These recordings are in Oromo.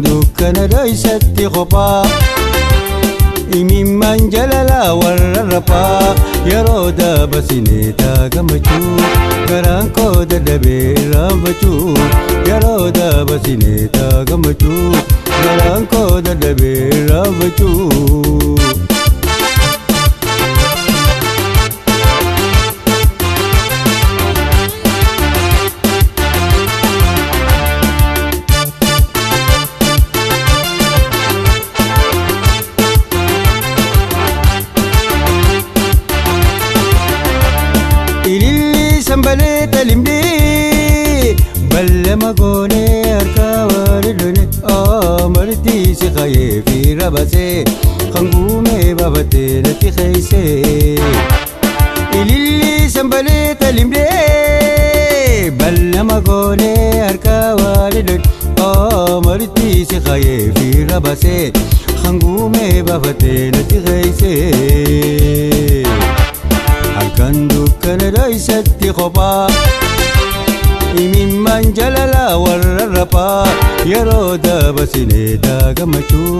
dukkana dhoysatti kophaa imimmaan jalalaa warra raphaa yeroo dabarsinee taagammachuu garaan koo dadhabee irraanfachuu yeroo dabarsinee taagammachuu garaan koo dadhabee irraanfachuu. Sambale talimde balle magone arkawari done amarti si khaye fi rabase khangume babate lati khayse ililli sambale talimde balle magone arkawari done amarti si khaye fi rabase khangume babate lati khayse halkan dukkana dhoysatti kophaa imimmaan jalalaa warra raphaa yeroo dabarsinee taagammachuu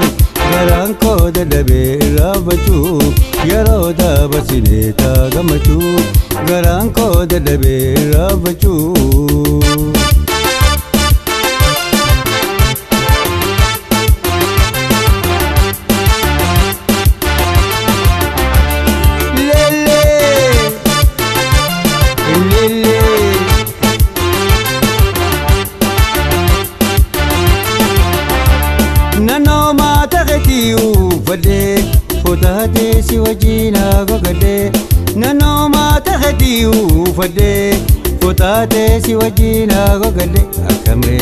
garaan koo dadhabee irraanfachuu yeroo dabarsinee taagammachuu garaan koo dadhabee irraanfachuu. Nano mata gati ufade fotate si wajina gogade nano mata gati ufade fotate si wajina gogade akamre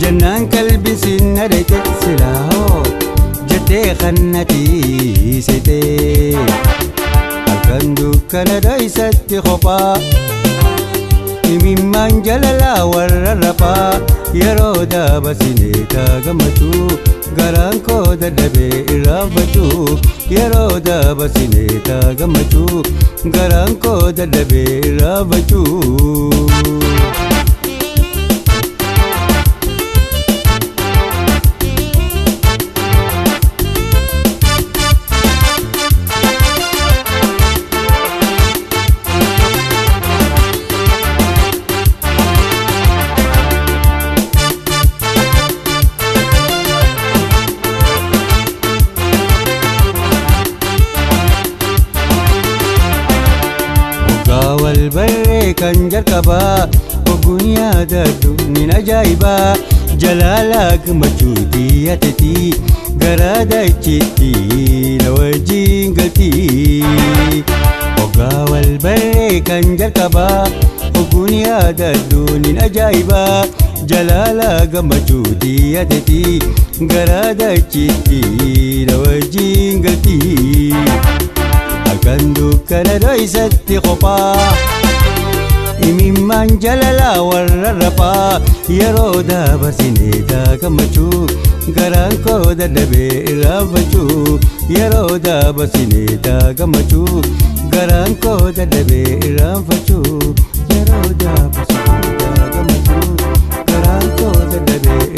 jannan kalbi sinarete silaho jate khannati sete alkan dukkana dhoysatti kophaa imimmaan jalalaa warra raphaa yeroo dabarsinee taagammachuu garaan koo dadhabee irraanfachuu yeroo dabarsinee taagammachuu garaan koo dadhabee irraanfachuu. Walbarree kan jalqabaa ogguun yaadadhu nin ajaa'ibaa jalaalaa gammachuutii yatetii garaa dachiitti na wajjin galtii. Oggaa walbarree kan jalqabaa ogguun yaadadhu nin ajaa'ibaa jalaalaa gammachuutii yatetii garaa dachiitti na wajjin galtii. Halkan dukkana dhoysatti kophaa imimmaan jalalaa warra raphaa yeroo dabarsinee taagammachuu garaan koo dadhabee irraanfachuu yeroo dabarsinee taagammachuu garaan koo dadhabee irraanfachuu yeroo dabarsinee taagammachuu garaan koo dadhabee